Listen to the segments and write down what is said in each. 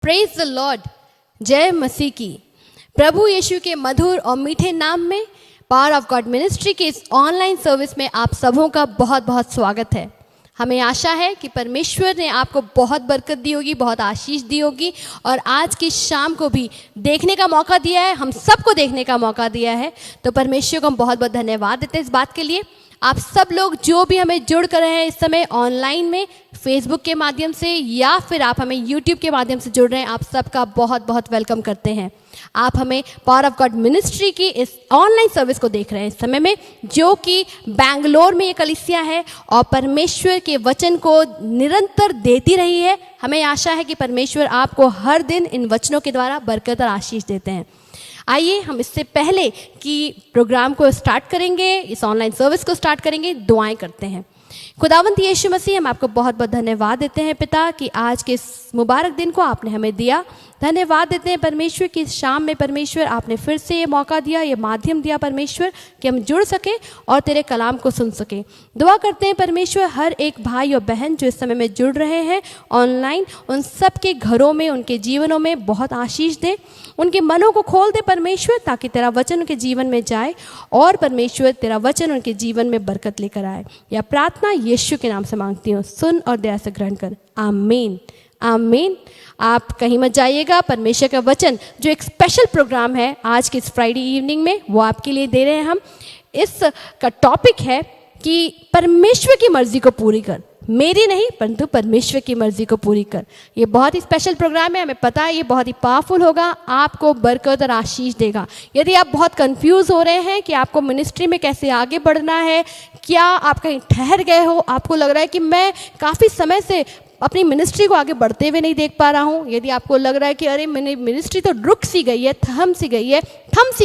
Praise the Lord. जय मसीह की। प्रभु यीशु के मधुर और मीठे नाम में पावर ऑफ गॉड मिनिस्ट्री के इस ऑनलाइन सर्विस में आप सबों का बहुत बहुत स्वागत है। हमें आशा है कि परमेश्वर ने आपको बहुत बरकत दी होगी, बहुत आशीष दी होगी और आज की शाम को भी देखने का मौका दिया है, हम सबको देखने का मौका दिया है। तो परमेश्वर को हम बहुत बहुत धन्यवाद देते हैं इस बात के लिए। आप सब लोग जो भी हमें जुड़ कर रहे हैं इस समय ऑनलाइन में, फेसबुक के माध्यम से या फिर आप हमें यूट्यूब के माध्यम से जुड़ रहे हैं, आप सबका बहुत बहुत वेलकम करते हैं। आप हमें पावर ऑफ गॉड मिनिस्ट्री की इस ऑनलाइन सर्विस को देख रहे हैं इस समय में, जो कि बैंगलोर में ये कलीसिया है और परमेश्वर के वचन को निरंतर देती रही है। हमें आशा है कि परमेश्वर आपको हर दिन इन वचनों के द्वारा बरकत और आशीष देते हैं। आइए हम इससे पहले कि प्रोग्राम को स्टार्ट करेंगे, इस ऑनलाइन सर्विस को स्टार्ट करेंगे, दुआएं करते हैं। खुदावंत यीशु मसीह, हम आपको बहुत बहुत धन्यवाद देते हैं पिता कि आज के इस मुबारक दिन को आपने हमें दिया। धन्यवाद देते हैं परमेश्वर कि इस शाम में परमेश्वर आपने फिर से ये मौका दिया, ये माध्यम दिया परमेश्वर कि हम जुड़ सकें और तेरे कलाम को सुन सकें। दुआ करते हैं परमेश्वर हर एक भाई और बहन जो इस समय में जुड़ रहे हैं ऑनलाइन, उन सब के घरों में, उनके जीवनों में बहुत आशीष दे, उनके मनों को खोल दे परमेश्वर, ताकि तेरा वचन उनके जीवन में जाए और परमेश्वर तेरा वचन उनके जीवन में बरकत लेकर आए। यह प्रार्थना यीशु के नाम से मांगती हूँ, सुन और दया से ग्रहण कर, आमीन आमीन। आप कहीं मत जाइएगा, परमेश्वर का वचन जो एक स्पेशल प्रोग्राम है आज के इस फ्राइडे इवनिंग में वो आपके लिए दे रहे हैं हम। इसका टॉपिक है कि परमेश्वर की मर्जी को पूरी कर, मेरी नहीं परंतु परमेश्वर की मर्जी को पूरी कर। ये बहुत ही स्पेशल प्रोग्राम है, हमें पता है ये बहुत ही पावरफुल होगा, आपको बरकत और आशीष देगा। यदि आप बहुत कंफ्यूज हो रहे हैं कि आपको मिनिस्ट्री में कैसे आगे बढ़ना है, क्या आप कहीं ठहर गए हो, आपको लग रहा है कि मैं काफ़ी समय से अपनी मिनिस्ट्री को आगे बढ़ते हुए नहीं देख पा रहा हूँ, यदि आपको लग रहा है कि अरे मेरी मिनिस्ट्री तो रुक सी गई है, थम सी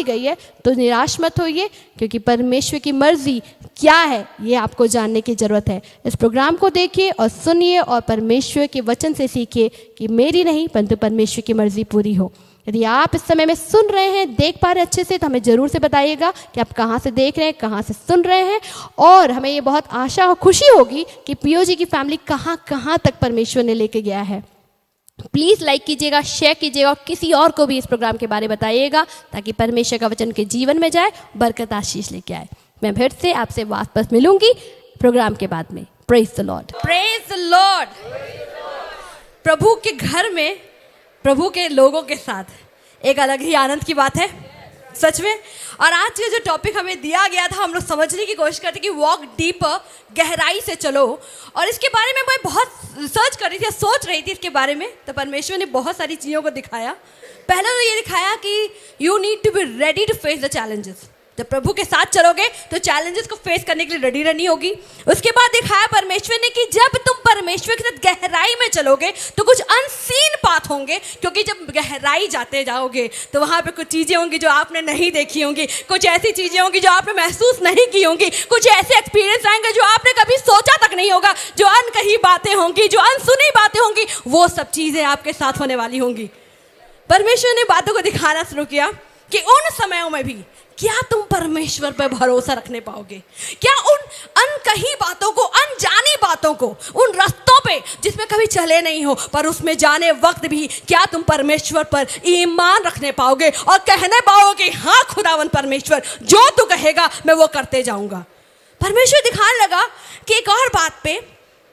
गई है, तो निराश मत होइए, क्योंकि परमेश्वर की मर्जी क्या है ये आपको जानने की ज़रूरत है। इस प्रोग्राम को देखिए और सुनिए और परमेश्वर के वचन से सीखिए कि मेरी नहीं परंतु परमेश्वर की मर्जी पूरी हो। यदि आप इस समय में सुन रहे हैं, देख पा रहे हैं अच्छे से, तो हमें ज़रूर से बताइएगा कि आप कहाँ से देख रहे हैं, कहाँ से सुन रहे हैं। और हमें ये बहुत आशा और खुशी होगी कि पीओजी की फैमिली कहाँ कहाँ तक परमेश्वर ने लेके गया है। प्लीज़ लाइक कीजिएगा, शेयर कीजिएगा और किसी और को भी इस प्रोग्राम के बारे में बताइएगा, ताकि परमेश्वर का वचन के जीवन में जाए, बरकत आशीष लेके आए। मैं फिर से आपसे वापस मिलूंगी प्रोग्राम के बाद में। Praise the Lord, praise the Lord. प्रभु के घर में, प्रभु के लोगों के साथ एक अलग ही आनंद की बात है सच में। और आज का जो टॉपिक हमें दिया गया था, हम लोग समझने की कोशिश करते कि वॉक डीपर, गहराई से चलो। और इसके बारे में मैं बहुत रिसर्च कर रही थी, सोच रही थी इसके बारे में, तो परमेश्वर ने बहुत सारी चीज़ों को दिखाया। पहला तो ये दिखाया कि you need to be ready to face the challenges. जब प्रभु के साथ चलोगे तो चैलेंजेस को फेस करने के लिए रेडी रहनी होगी। उसके बाद दिखाया परमेश्वर ने कि जब तुम परमेश्वर के साथ गहराई में चलोगे तो कुछ अनसीन पाथ होंगे, क्योंकि जब गहराई जाते जाओगे तो वहाँ पे कुछ चीज़ें होंगी जो आपने नहीं देखी होंगी, कुछ ऐसी चीज़ें होंगी जो आपने महसूस नहीं की होंगी, कुछ ऐसे एक्सपीरियंस आएंगे जो आपने कभी सोचा तक नहीं होगा, जो अनकही बातें होंगी, जो अनसुनी बातें होंगी, वो सब चीज़ें आपके साथ होने वाली होंगी। परमेश्वर ने बातों को दिखाना शुरू किया कि उन समयों में भी क्या तुम परमेश्वर पर भरोसा रखने पाओगे, क्या उन अनकही बातों को, अनजानी बातों को, उन रास्तों पे जिसमें कभी चले नहीं हो, पर उसमें जाने वक्त भी क्या तुम परमेश्वर पर ईमान रखने पाओगे और कहने पाओगे हाँ खुदावन परमेश्वर, जो तू कहेगा मैं वो करते जाऊंगा। परमेश्वर दिखाने लगा कि एक और बात पे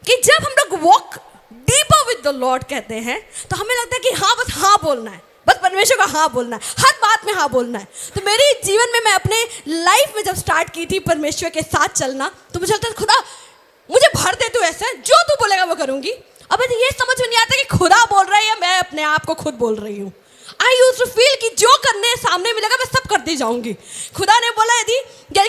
कि जब हम लोग walk deeper with the Lord कहते हैं तो हमें लगता है कि हाँ बस हाँ बोलना है, बस परमेश्वर का हाँ बोलना है, हर बात में हाँ बोलना है। तो मेरे जीवन में, मैं अपने लाइफ में जब स्टार्ट की थी परमेश्वर के साथ चलना, तो मुझे लगता था खुदा मुझे भर दे तू ऐसे, जो तू बोलेगा वो करूँगी। अब मुझे ये समझ में नहीं आता कि खुदा बोल रहा है या मैं अपने आप को खुद बोल रही हूँ। आई यूज टू फील कि जो करने सामने मिलेगा मैं सब करती जाऊंगी। खुदा ने बोला यदि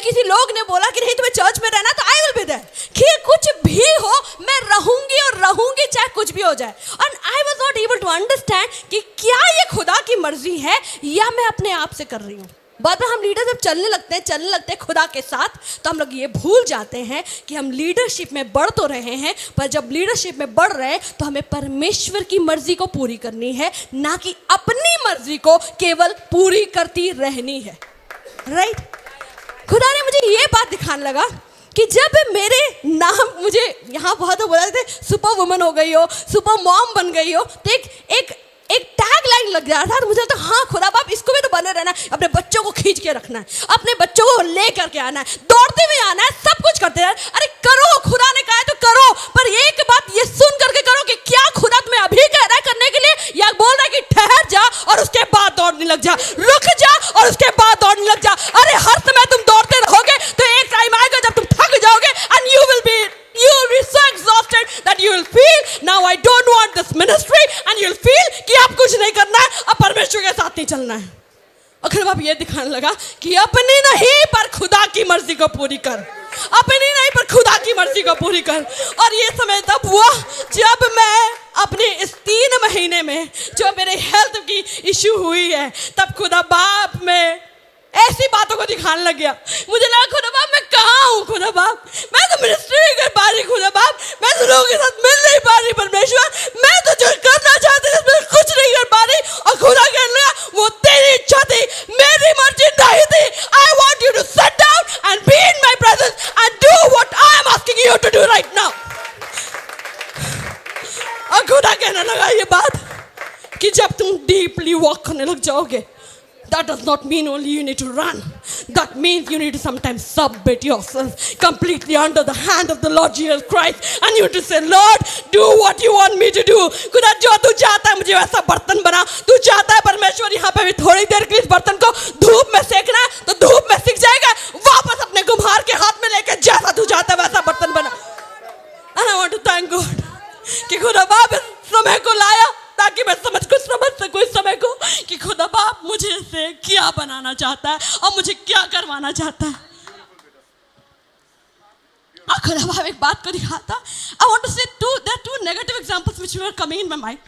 किसी लोग ने बोला कि नहीं तुम्हें चर्च में रहना, तो आई विल बी देयर, कि कुछ भी हो मैं रहूंगी और रहूंगी चाहे कुछ भी हो जाए। और I was not able to understand कि क्या ये खुदा की मर्जी है या मैं अपने आप से कर रही हूँ। बाद में हम लीडर जब चलने लगते हैं खुदा के साथ, तो हम लोग ये भूल जाते हैं कि हम लीडरशिप में बढ़ तो रहे हैं, पर जब लीडरशिप में बढ़ रहे हैं तो हमें परमेश्वर की मर्जी को पूरी करनी है, ना कि अपनी मर्जी को केवल पूरी करती रहनी है। राइट? खुदा ने मुझे ये बात दिखाने लगा कि जब मेरे नाम, मुझे यहाँ बहुत बोला थे सुपर वुमन हो गई हो, सुपर मॉम बन गई हो, तो एक लग जा रहा था। मुझे तो हाँ खुदा बाप इसको भी तो बने रहना है, अपने बच्चों को खींच के रखना है, अपने बच्चों को ले करके आना है, दौड़ते हुए आना है, सब कुछ करते रहना। अरे करो, खुदा ने कहा है तो करो, पर एक बात ये सुन करके करो कि क्या खुदा तुम्हें अभी कह रहा है करने के लिए, या बोल रहा है कि ठहर जा और उसके बाद दौड़ने लग जा, रुक जा और उसके बाद दौड़ने लग जा। अरे हर समय तुम दौड़ते रहोगे तो एक टाइम आएगा जब तुम थक जाओगे and you will be so exhausted that you will feel now I don't want this ministry and you'll feel कि अब कुछ नहीं करना है, अब परमेश्वर के साथ नहीं चलना है। और खुदा बाप ये दिखाने लगा कि अपनी नहीं पर खुदा की मर्जी को पूरी कर, अपनी नहीं पर खुदा की मर्जी को पूरी कर। और ये समय तब हुआ जब मैं अपने इस 3 महीने में जो मेरे हेल्थ की इशू हुई है, तब खुदा बाप में ऐसी बातों को दिखाने लग गया। मुझे लगा खुदा बाप मैं कहाँ हूँ, खुदा बाप मैं तो मिनिस्ट्री नहीं कर पा रही, खुदा बाप मैं तो लोगों के साथ मिल नहीं पा रही, परमेश्वर मैं तो जो करना चाहती थी मैं कुछ नहीं कर पा रही। और खुदा कहने लगा वो तेरी इच्छा थी, मेरी मर्जी नहीं थी। I want you to sit down and be in my presence and do what I am asking you to do right now. और खुदा कहने लगा ये बात कि जब तुम डीपली वॉक करने लग जाओगे, that does not mean only you need to run. That means you need to sometimes submit yourself completely under the hand of the Lord Jesus Christ and you need to say, Lord, do what you want me to do. खुदा जो तू चाहता है मुझे वैसा बर्तन बना। तू चाहता है परमेश्वर यहाँ पे भी थोड़ी देर के लिए इस बर्तन को धूप में सेकना है तो धूप में सिक जाएगा, वापस अपने कुम्हार के हाथ में लेकर जैसा तू चाहता है वैसा बर्तन बना। And I want to thank God कि खुदा बाप इस समय को लाया ताकि मैं समझ सकूं इस समय को कि खुदा बाप मुझे से क्या बनाना चाहता है और मुझे क्या करवाना चाहता है। और खुदा बाप एक बात को दिखाता। I want to say there are 2 negative examples which were coming in my mind.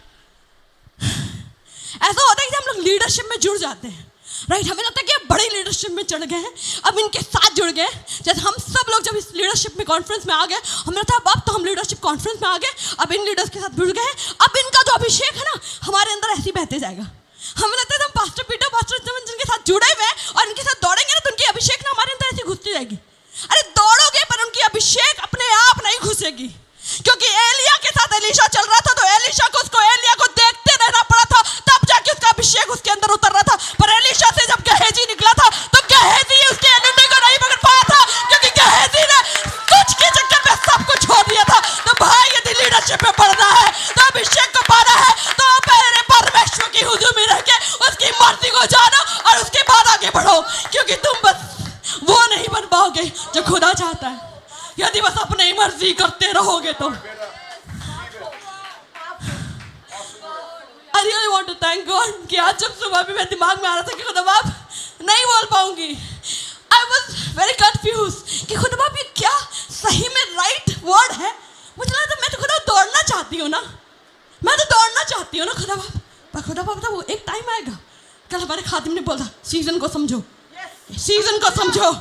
ऐसा होता है कि हम लोग लीडरशिप में जुड़ जाते हैं, राइट? हमें लगता है कि अब बड़ी लीडरशिप में चढ़ गए हैं, अब इनके साथ जुड़ गए। जैसे हम सब लोग जब इस लीडरशिप में कॉन्फ्रेंस में आ गए, हमें लगता है अब तो हम लीडरशिप कॉन्फ्रेंस में आ गए, अब इन लीडर्स के साथ जुड़ गए, अब इनका जो अभिषेक है ना हमारे अंदर ऐसे ही बहते जाएगा। हमें लगता है हम पास्टर पीटर पास्टर जिनके साथ जुड़े हुए हैं और इनके साथ दौड़ेंगे ना तो उनकी अभिषेक ना हमारे अंदर ऐसी घुसती जाएगी। अरे दौड़ोगे पर उनकी अभिषेक अपने आप नहीं घुसेगी, क्योंकि एलिया के साथ एलीशा चल रहा था तो एलीशा को एलिया को देखते रहना पड़ा था, तब जाके उसका अभिषेक उसके अंदर उतर रहा था। पर एलीशा से जब गेहजी निकला था तो गेहजी उसके एलिया को नहीं पकड़ पाया था, क्योंकि गेहजी ने कुछ के चक्कर में सब कुछ छोड़ दिया था। तो भाई यदि लीडरशिप में बढ़ना है तो अभिषेक को पाना है तो पहले परमेश्वर की हुजूर में रह के उसकी मर्जी को जानो और उसके बाद आगे बढ़ो, क्योंकि तुम बस वो नहीं बन पाओगे जो खुदा चाहता है यदि बस अपनी मर्जी करते रहोगे तो। I really want to thank God कि आज जब सुबह भी मेरे दिमाग में आ रहा था कि खुदा बाप नहीं बोल पाऊंगी, I was very confused कि खुदा बाप ये क्या सही में राइट वर्ड है। मुझे लगा था मैं तो खुदा दौड़ना चाहती हूँ ना, मैं तो दौड़ना चाहती हूँ ना खुदा बाप, पर खुदा बाप था वो एक टाइम आएगा। कल हमारे खादिम ने बोला सीजन को समझो, सीजन को समझो।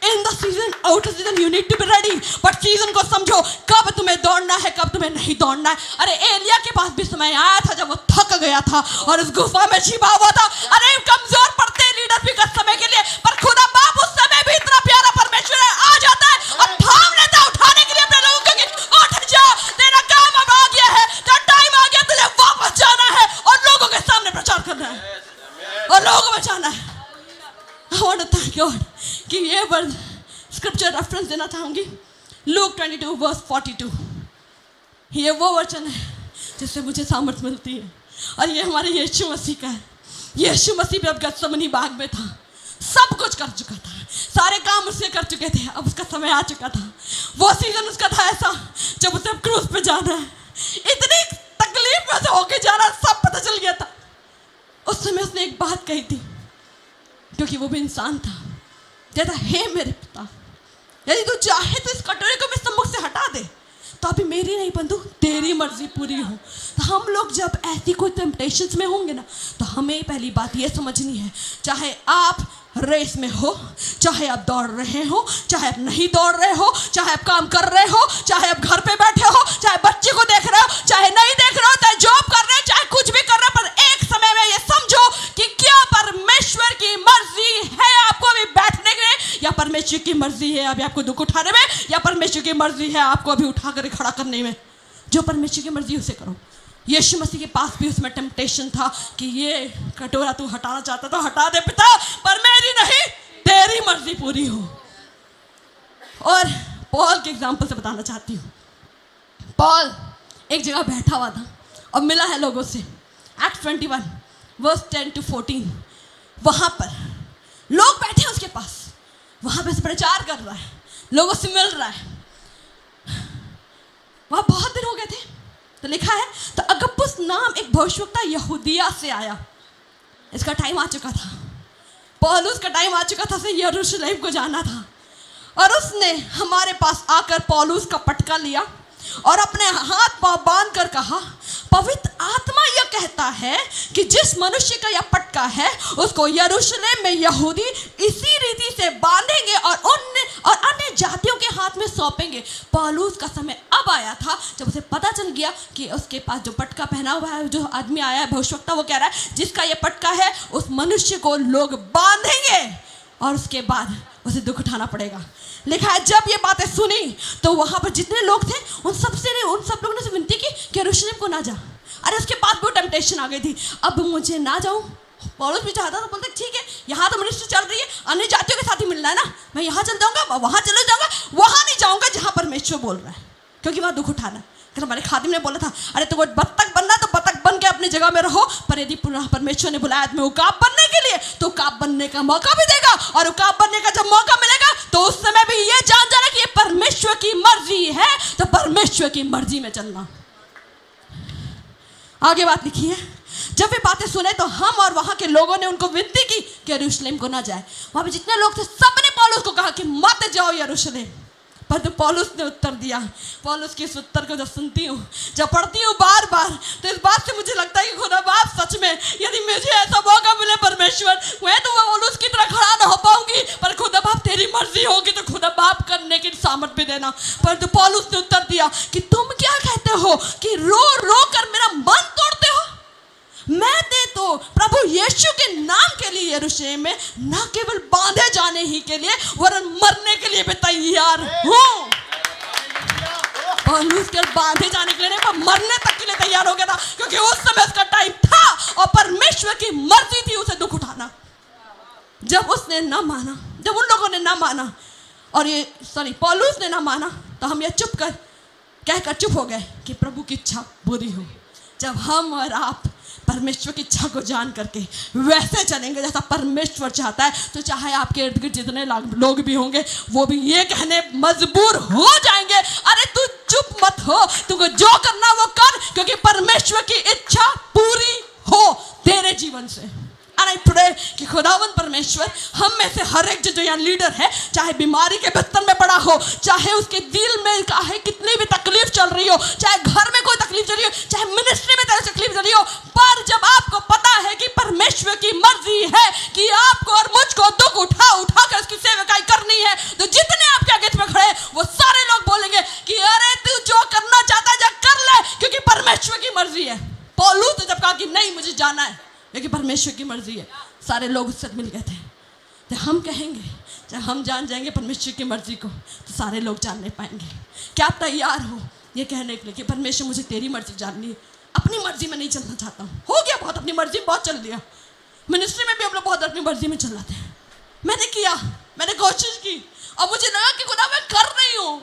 In the season, out of season, you need to be ready. But season को समझो, कब तुम्हें दौड़ना है, कब तुम्हें नहीं दौड़ना है। अरे एलिया के पास भी समय आया था जब वो थक गया था और उस गुफा में छिपा हुआ था। अरे कमजोर पड़ते हैं लीडर भी कुछ समय के लिए, पर खुदा बाप उस समय भी इतना प्यारा परमेश्वर आ जाता है और थाम लेता है उठाने के लिए अपने लोगों को कि उठ जा, तेरा काम अब आ गया है, तेरा टाइम आ गया, तुझे वापस जाना है और लोगों के सामने प्रचार करना है और लोगों को बचाना है। I want to thank God कि ये वर्ड स्क्रिप्चर रेफरेंस देना चाहूँगी, लूक 22 वर्स 42। ये वो वचन है जिससे मुझे सामर्थ मिलती है और ये हमारे यीशु मसीह का है। यीशु मसीह भी अब गत्समनी बाग में था, सब कुछ कर चुका था, सारे काम उससे कर चुके थे, अब उसका समय आ चुका था। वो सीजन उसका था ऐसा जब उसे अब क्रूस पे जाना है, इतनी तकलीफ में से होके जाना सब पता चल गया था। उस समय उसने एक बात कही थी, क्योंकि वो भी इंसान था, कहता हे मेरे पिता यदि तू चाहे तो इस कटोरे को मेरे सम्मुख से हटा दे, तो अभी मेरी नहीं बंधु तेरी मर्जी पूरी हो। तो हम लोग जब ऐसी कोई टेम्पटेशंस में होंगे ना तो हमें पहली बात ये समझनी है, चाहे आप रेस में हो, चाहे आप दौड़ रहे हो, चाहे आप नहीं दौड़ रहे हो, चाहे आप काम कर रहे हो, चाहे आप घर पे बैठे हो, चाहे बच्चे को देख रहे हो, चाहे नहीं देख रहे हो, चाहे जॉब कर रहे हो, चाहे कुछ भी कर रहे हो, पर एक समय में ये समझो कि क्या परमेश्वर की मर्जी है आपको अभी बैठने में, या परमेश्वर की मर्जी है अभी आपको दुख उठाने में, या परमेश्वर की मर्जी है आपको अभी उठा कर खड़ा करने में। जो परमेश्वर की मर्जी उसे करो। यीशु मसीह के पास भी उसमें टेम्पटेशन था कि ये कटोरा तू हटाना चाहता तो हटा दे पिता, पर मेरी नहीं तेरी मर्जी पूरी हो। और पॉल के एग्जाम्पल से बताना चाहती हूँ। पॉल एक जगह बैठा हुआ था और मिला है लोगों से। एक्ट 21 वर्स 10 to 14, वहाँ पर लोग बैठे हैं उसके पास, वहाँ पे प्रचार कर रहा है, लोगों से मिल रहा है। वहाँ बहुत दिन हो गए थे, तो लिखा है तो अगबुस नाम एक भविष्यवक्ता यहूदिया से आया। इसका टाइम आ चुका था, पौलुस का टाइम आ चुका था, उसे यरूशलेम को जाना था। और उसने हमारे पास आकर पौलुस का पटका लिया और अपने हाथ पांव बांध कर कहा, पवित्र आत्मा यह कहता है कि जिस मनुष्य का यह पटका है उसको यरूशलेम में यहूदी इसी रीति से बांधेंगे और अन्य जातियों के हाथ में सौंपेंगे। पौलुस का समय अब आया था जब उसे पता चल गया कि उसके पास जो पटका पहना हुआ है, जो आदमी आया है भविष्यवक्ता, वो कह रहा है जिसका यह पटका है उस मनुष्य को लोग बांधेंगे और उसके बाद उसे दुख उठाना पड़ेगा। लिखा है जब ये बातें सुनी तो वहां पर जितने लोग थे उन सब लोगों ने विनती की कि यरूशलेम को ना जा। अरे उसके बाद भी टेम्पटेशन आ गई थी, अब मुझे ना जाऊं। पौलुस भी चाहता था, बोलते ठीक है यहाँ तो मिनिस्ट्री चल रही है, अन्य जातियों के साथ ही मिलना है ना, मैं यहाँ चल जाऊंगा, वहाँ चले जाऊंगा, वहाँ नहीं जाऊंगा जहाँ परमेश्वर बोल रहा है, क्योंकि वहाँ दुख उठाना। हमारे खादिम ने बोला था, अरे तो वो बत्तख बनना तो बत्तख बन के अपनी जगह में रहो, पर यदि परमेश्वर ने बुलाया तुम्हें उकाब बनने के लिए तो उकाब बनने का मौका भी देगा। और उकाब बनने का जब मौका मिलेगा तो उस समय भी ये जान जाना कि ये परमेश्वर की मर्जी है, तो परमेश्वर की मर्जी में चलना। आगे बात लिखी है, जब वे बातें सुने तो हम और वहां के लोगों ने उनको विनती की कि यरूशलेम को ना जाए। वहां पे जितने लोग थे सबने पौलुस को कहा कि मत जाओ यरूशलेम, पर तो पौलुस ने उत्तर दिया। पौलुस के इस उत्तर को जब सुनती हूँ, जब पढ़ती हूँ बार बार, तो इस बात से मुझे लगता है कि खुदा बाप सच में यदि मुझे ऐसा मौका मिले परमेश्वर, मैं तो पौलुस की तरह खड़ा ना हो पाऊंगी, पर खुदा बाप तेरी मर्जी होगी तो खुदा बाप करने की सामर्थ भी देना। पर तो पौलुस ने उत्तर दिया कि तुम क्या कहते हो कि रो रो कर मेरा मन तोड़ते हो? मैं तो प्रभु यीशु के नाम के लिए यरूशलेम में न केवल बांधे जाने ही के लिए वरन मरने के लिए भी तैयार हूं। पौलुस के बांधे जाने के लिए नहीं, पर मरने तक के लिए तैयार हो गया था, क्योंकि उस समय उसका टाइम था और परमेश्वर की मर्जी थी उसे दुख उठाना। जब उसने ना माना, जब उन लोगों ने ना माना और पौलुस ने ना माना, तो हम ये कहकर चुप हो गए कि प्रभु की इच्छा बुरी हो। जब हम और आप परमेश्वर की इच्छा को जान करके वैसे चलेंगे जैसा परमेश्वर चाहता है, तो चाहे आपके इर्द गिर्द जितने लोग भी होंगे वो भी ये कहने मजबूर हो जाएंगे, अरे तू चुप मत हो, तुमको जो करना वो कर, क्योंकि परमेश्वर की इच्छा पूरी हो तेरे जीवन से। आई प्रे कि खुदावंद परमेश्वर हम में से हर एक जो यहाँ लीडर है, चाहे बीमारी के बिस्तर में पड़ा हो, चाहे उसके दिल में चाहे कितनी भी तकलीफ चल रही हो, चाहे घर में कोई तकलीफ चल रही हो, चाहे मिनिस्ट्री में तेरे तकलीफ चल रही हो, पर जब आपको पता है कि परमेश्वर की मर्जी है कि आपको और मुझको दुख उठा कर उसकी सेवकाई करनी है, तो जितने आपके आगे में खड़े वो सारे लोग बोलेंगे कि अरे तू जो करना चाहता है जा कर ले, क्योंकि परमेश्वर की मर्जी है। पौलुस ने जब कहा कि नहीं मुझे जाना है क्योंकि परमेश्वर की मर्जी है, सारे लोग उससे मिल गए थे। तो हम कहेंगे जब हम जान जाएंगे परमेश्वर की मर्जी को, तो सारे लोग जान नहीं पाएंगे। क्या आप तैयार हो ये कहने के लिए कि परमेश्वर मुझे तेरी मर्जी जाननी है, अपनी मर्जी में नहीं चलना चाहता हूँ। हो गया बहुत, अपनी मर्जी बहुत चल लिया। मिनिस्ट्री में भी हम लोग बहुत अपनी मर्जी में चल रहे हैं। मैंने किया, मैंने कोशिश की और मुझे लगा कि खुदा मैं कर रही हूँ।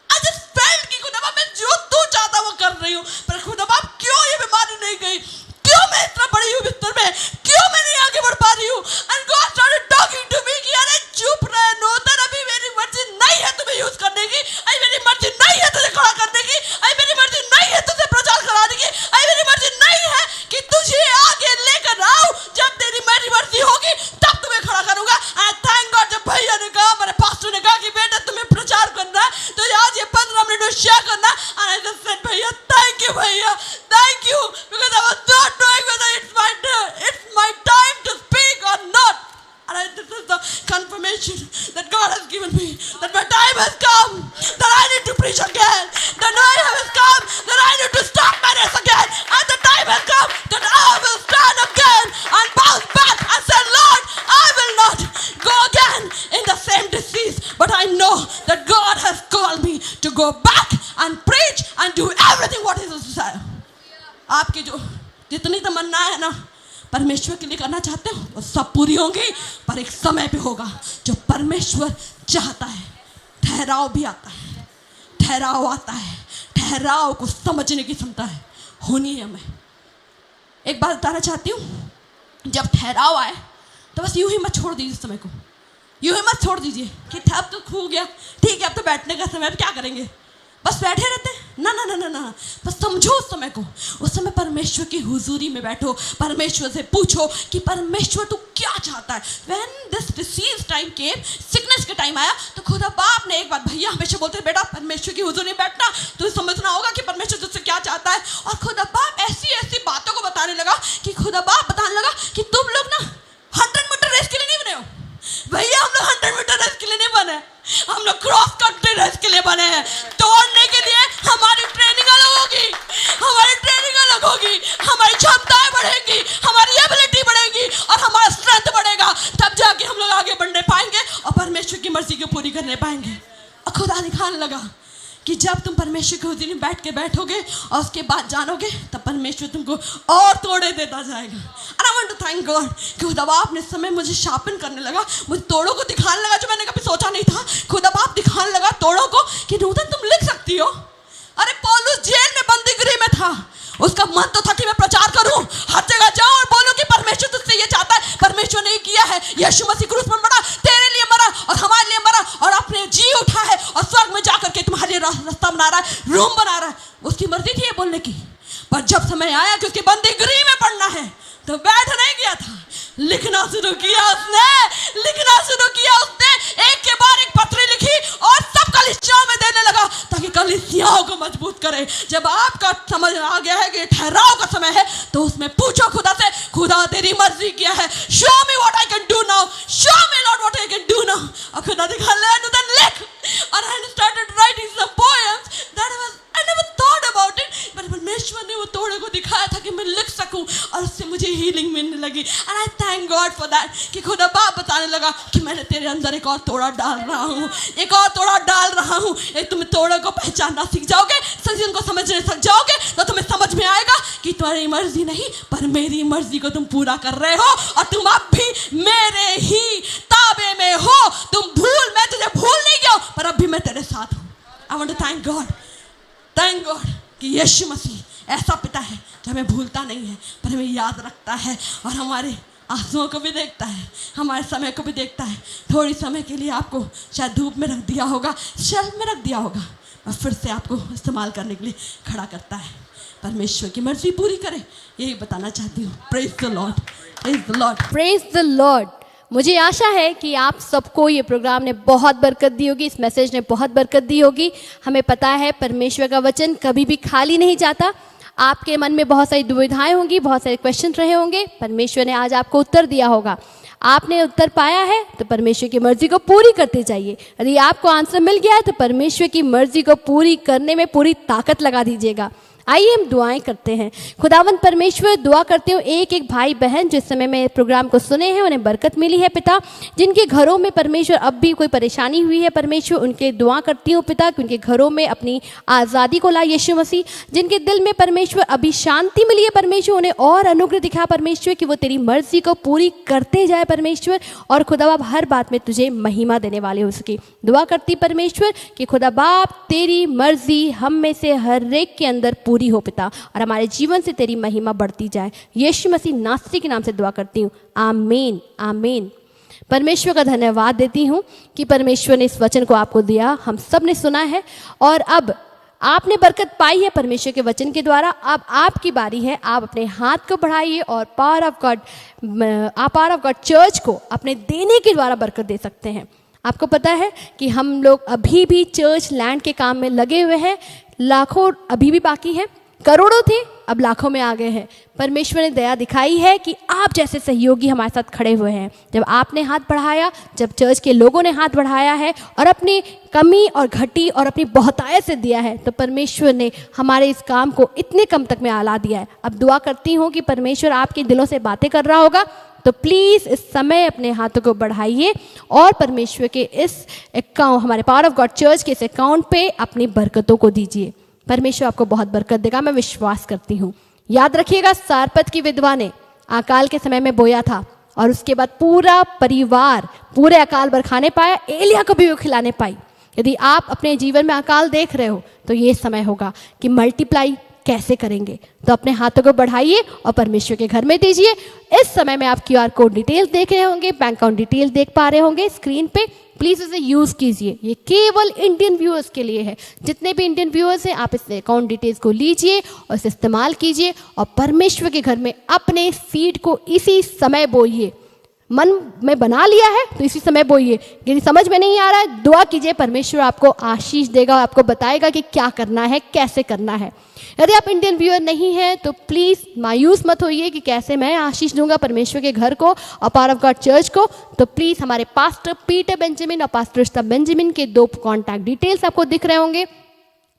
आई जस्ट फेल्ट कि खुदा मैं जो तू चाहता वो कर रही हूँ, पर खुदा बाप क्यों ये बीमारी नहीं गई, क्यों मैं इतना बड़ी हूँ बिस्तर में, क्यों मैं नहीं आगे बढ़ पा रही हूँ। And God started talking to me कि अरे चुप रह नूतन, अभी मेरी मर्जी नहीं है तुम्हें यूज करने की, आई मेरी मर्जी नहीं है तुझे खड़ा करने की, आई मेरी मर्जी नहीं है तुझे प्रचार कराने की, आई मेरी मर्जी नहीं है कि तुझे आगे लेकर आऊं। जब तेरी मेरी मर्जी होगी तब तुम्हें खड़ा करूंगा। एंड थैंक गॉड जब भैया ने कहा, मेरे पास्टर ने कहा कि बेटा तुम्हें प्रचार करना है तो आज ये 15 मिनट में शेयर करना। एंड आई जस्ट सेड भैया थैंक यू भैया, thank you, because I was not knowing whether it's my जितनी तमन्ना है ना परमेश्वर के लिए करना चाहते हो वो सब पूरी होंगी, पर एक समय पे होगा जो परमेश्वर चाहता है। ठहराव भी आता है, ठहराव आता है, ठहराव को समझने की क्षमता है होनी है। मैं एक बात बताना चाहती हूँ, जब ठहराव आए तो बस यूं ही मत छोड़ दीजिए समय को, यूं ही मत छोड़ दीजिए कि अब तो खो गया, ठीक है अब तो बैठने का समय, अब क्या करेंगे, बस बैठे रहते। ना ना ना ना ना, बस समझो उस समय को। उस समय परमेश्वर की हुजूरी में बैठो, परमेश्वर से पूछो कि परमेश्वर तू क्या चाहता है। When this disease time came, sickness का टाइम आया, तो खुदा बाप ने एक बात, भैया हमेशा बोलते हैं बेटा परमेश्वर की हुजूरी में बैठना, तुझे समझना होगा कि परमेश्वर तुझसे क्या चाहता है। और खुदा बाप ऐसी ऐसी बातों को बताने लगा कि खुदा बाप बताने लगा कि तुम लोग ना 100 मीटर रेस के लिए नहीं बने हो भैया, हम लोग 100 मीटर रेस के लिए नहीं बने, हम लोग क्रॉस कंट्री रेस के लिए बने हैं। दौड़ने के लिए हमारी ट्रेनिंग अलग होगी, हमारी ट्रेनिंग अलग होगी, हमारी क्षमताएं बढ़ेंगी, हमारी एबिलिटी बढ़ेगी और हमारा स्ट्रेंथ बढ़ेगा, तब जाके हम लोग आगे बढ़ने पाएंगे और परमेश्वर की मर्जी को पूरी करने पाएंगे। और खुदा दिखाने लगा कि जब तुम परमेश्वर के हुजूरी में बैठ के बैठोगे और उसके बाद जानोगे, तब परमेश्वर तुमको और तोड़े देता जाएगा। And I want to thank God कि खुदा बाप ने समय मुझे शार्पन करने लगा, मुझे तोड़ों को दिखाने लगा जो मैंने कभी सोचा नहीं था। खुदा बाप दिखाने लगा तोड़ों को कि नूतन तुम लिख सकती हो। अरे पौलुस जेल में बंदी गृह में था, उसका मन तो था कि मैं प्रचार करूं, हर जगह जाऊं और बोलूं कि परमेश्वर तुझसे ये चाहता है। परमेश्वर ने किया है, यीशु मसीह क्रूस पर मरा, तेरे लिए मरा और हमारे लिए मरा और अपने जी उठा है और स्वर्ग में जाकर के तुम्हारे लिए रास्ता बना रहा है, रूम बना रहा है। उसकी मर्जी थी ये बोलने की, पर जब समय आया कि उसकी बंदी गृह में पढ़ना है तो बैठ नहीं गया था, लिखना शुरू किया उसने, लिखना शुरू किया उसने, एक के बाद एक पत्री लिखी और सब कलीसियाओं में देने लगा ताकि कलीसियाओं को मजबूत करे। जब आपका समझ आ गया है कि ठहराव का समय है तो उसमें पूछो खुदा से, खुदा तेरी मर्जी क्या है, show me what I can do now, show me lord what I can do now. और खुदा दिखा ले नूतन लिख, और I started writing some poems that I never thought about it, पर परमेश्वर ने वो तोड़े को दिखाया था कि मैं लिख सकूं और उससे मुझे हीलिंग मिलने लगी। And I thank God for that कि खुदा बाप बताने लगा कि मैंने तेरे अंदर एक और तोड़ा डाल रहा हूँ, एक और तोड़ा डाल रहा हूँ। एक तुम तोड़े को पहचानना सीख जाओगे, सही उनको समझने सीख जाओगे तो तुम्हें समझ में आएगा कि तुम्हारी मर्जी नहीं पर मेरी मर्जी को तुम पूरा कर रहे हो और तुम अब भी मेरे ही ताबे में हो। तुम भूल, मैं तुझे भूल नहीं गया पर अब भी मैं तेरे साथ हूँ। I want to thank God, thank God कि यीशु मसीह ऐसा पिता है जो हमें भूलता नहीं है पर हमें याद रखता है और हमारे आंसुओं को भी देखता है, हमारे समय को भी देखता है। थोड़ी समय के लिए आपको शायद धूप में रख दिया होगा, शेल्फ में रख दिया होगा और फिर से आपको इस्तेमाल करने के लिए खड़ा करता है। परमेश्वर की मर्जी पूरी करे, यही बताना चाहती हूँ। Praise the Lord, praise the Lord, praise the Lord. मुझे आशा है कि आप सबको ये प्रोग्राम ने बहुत बरकत दी होगी, इस मैसेज ने बहुत बरकत दी होगी। हमें पता है परमेश्वर का वचन कभी भी खाली नहीं जाता। आपके मन में बहुत सारी दुविधाएं होंगी, बहुत सारे क्वेश्चन रहे होंगे, परमेश्वर ने आज आपको उत्तर दिया होगा। आपने उत्तर पाया है तो परमेश्वर की मर्जी को पूरी करते जाइए। यदि आपको आंसर मिल गया है तो परमेश्वर की मर्जी को पूरी करने में पूरी ताकत लगा दीजिएगा। आइए हम दुआएं करते हैं। खुदावंद परमेश्वर, दुआ करते हो एक एक भाई बहन जिस समय में प्रोग्राम को सुने हैं उन्हें बरकत मिली है पिता, जिनके घरों में परमेश्वर अब भी कोई परेशानी हुई है परमेश्वर, उनके दुआ करती हूँ पिता कि उनके घरों में अपनी आज़ादी को ला यीशु मसीह। जिनके दिल में परमेश्वर अभी शांति मिली है परमेश्वर, उन्हें और अनुग्रह दिखा परमेश्वर कि वो तेरी मर्जी को पूरी करते जाए परमेश्वर, और खुदा बाप हर बात में तुझे महिमा देने वाले हो सके। दुआ करती परमेश्वर कि खुदा बाप तेरी मर्जी हम में से हर एक के अंदर पूरी हो पिता, और हमारे जीवन से तेरी महिमा बढ़ती जाए। यीशु मसीह नासरी के नाम से दुआ करती हूँ, आमीन आमीन। परमेश्वर का धन्यवाद देती हूँ कि परमेश्वर ने इस वचन को आपको दिया, हम सब ने सुना है और अब आपने बरकत पाई है परमेश्वर के वचन के द्वारा। अब आपकी बारी है, आप अपने हाथ को बढ़ाइए और पावर ऑफ गॉड चर्च को अपने देने के द्वारा बरकत दे सकते हैं। आपको पता है कि हम लोग अभी भी चर्च लैंड के काम में लगे हुए हैं, लाखों अभी भी बाकी हैं, करोड़ों थे अब लाखों में आ गए हैं। परमेश्वर ने दया दिखाई है कि आप जैसे सहयोगी हमारे साथ खड़े हुए हैं। जब आपने हाथ बढ़ाया, जब चर्च के लोगों ने हाथ बढ़ाया है और अपनी कमी और घटी और अपनी बहुतायत से दिया है, तो परमेश्वर ने हमारे इस काम को इतने कम तक में आला दिया है। अब दुआ करती हूँ कि परमेश्वर आपके दिलों से बातें कर रहा होगा, तो प्लीज़ इस समय अपने हाथों को बढ़ाइए और परमेश्वर के इस अकाउंट, हमारे पावर ऑफ गॉड चर्च के इस अकाउंट पे अपनी बरकतों को दीजिए। परमेश्वर आपको बहुत बरकत देगा, मैं विश्वास करती हूँ। याद रखिएगा, सारपत की विधवा ने अकाल के समय में बोया था और उसके बाद पूरा परिवार पूरे अकाल भर खाने पाया, एलिया को भी वो खिलाने पाई। यदि आप अपने जीवन में अकाल देख रहे हो तो ये समय होगा कि मल्टीप्लाई कैसे करेंगे। तो अपने हाथों को बढ़ाइए और परमेश्वर के घर में दीजिए। इस समय में आप क्यूआर कोड डिटेल्स देख रहे होंगे, बैंक अकाउंट डिटेल्स देख पा रहे होंगे स्क्रीन पे। प्लीज़ इसे यूज़ कीजिए, ये केवल इंडियन व्यूअर्स के लिए है। जितने भी इंडियन व्यूअर्स हैं, आप इस अकाउंट डिटेल्स को लीजिए और इसे इस्तेमाल कीजिए और परमेश्वर के घर में अपने सीड को इसी समय बोइए। मन में बना लिया है तो इसी समय बोइए। यदि समझ में नहीं आ रहा है, दुआ कीजिए, परमेश्वर आपको आशीष देगा और आपको बताएगा कि क्या करना है, कैसे करना है। यदि आप इंडियन व्यूअर नहीं हैं तो प्लीज़ मायूस मत होइए कि कैसे मैं आशीष दूंगा परमेश्वर के घर को और पावर ऑफ गॉड चर्च को। तो प्लीज़ हमारे पास्टर पीटर बेंजामिन और पास्टर रिश्ता बेंजामिन के 2 कॉन्टैक्ट डिटेल्स आपको दिख रहे होंगे।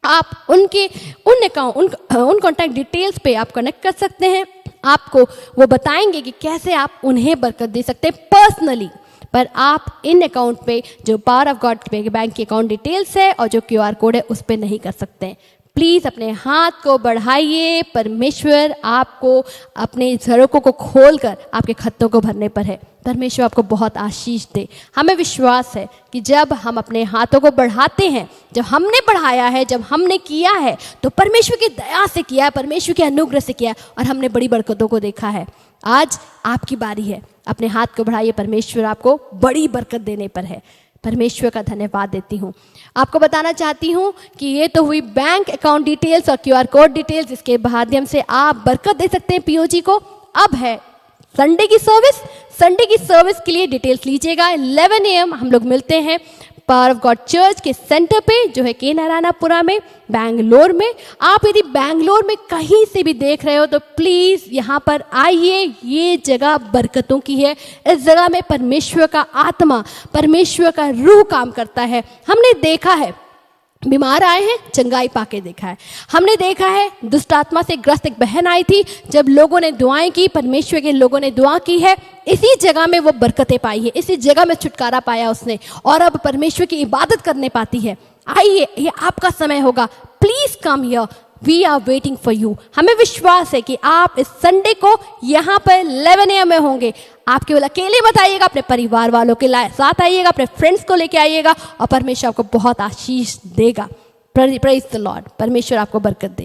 आप उनके उन कॉन्टैक्ट डिटेल्स पे आप कनेक्ट कर सकते हैं। आपको वो बताएंगे कि कैसे आप उन्हें बरकत दे सकते हैं पर्सनली। पर आप इन अकाउंट पे जो पावर ऑफ गॉड बैंक के अकाउंट डिटेल्स है और जो क्यूआर कोड है उस पे नहीं कर सकते हैं। प्लीज़ अपने हाथ को बढ़ाइए, परमेश्वर आपको अपने झरोकों को खोलकर आपके खत्तों को भरने पर है। परमेश्वर आपको बहुत आशीष दे। हमें विश्वास है कि जब हम अपने हाथों को बढ़ाते हैं, जब हमने बढ़ाया है, जब हमने किया है तो परमेश्वर की दया से किया है, परमेश्वर के अनुग्रह से किया है और हमने बड़ी बरकतों को देखा है। आज आपकी बारी है, अपने हाथ को बढ़ाइए, परमेश्वर आपको बड़ी बरकत देने पर है। परमेश्वर का धन्यवाद देती हूँ। आपको बताना चाहती हूँ कि ये तो हुई बैंक अकाउंट डिटेल्स और क्यूआर कोड डिटेल्स, जिसके माध्यम से आप बरकत दे सकते हैं पीओजी को। अब है संडे की सर्विस। संडे की सर्विस के लिए डिटेल्स लीजिएगा। 11 AM हम लोग मिलते हैं पावर ऑफ गॉड चर्च के सेंटर पे, जो है के नारायणपुरा में, बैंगलोर में। आप यदि बैंगलोर में कहीं से भी देख रहे हो तो प्लीज़ यहाँ पर आइए। ये जगह बरकतों की है। इस जगह में परमेश्वर का आत्मा, परमेश्वर का रूह काम करता है। हमने देखा है बीमार आए हैं, चंगाई पाके देखा है। हमने देखा है दुष्ट आत्मा से ग्रस्त एक बहन आई थी, जब लोगों ने दुआएं की, परमेश्वर के लोगों ने दुआ की है, इसी जगह में वो बरकतें पाई है, इसी जगह में छुटकारा पाया उसने और अब परमेश्वर की इबादत करने पाती है। आइए, ये आपका समय होगा। Please come here, we are waiting for you. हमें विश्वास है कि आप इस संडे को यहाँ पर 11 AM में होंगे। आप केवल अकेले मत आइएगा, अपने परिवार वालों के साथ आइएगा, अपने फ्रेंड्स को लेके आइएगा और परमेश्वर आपको बहुत आशीष देगा। Praise the Lord. परमेश्वर आपको बरकत दे।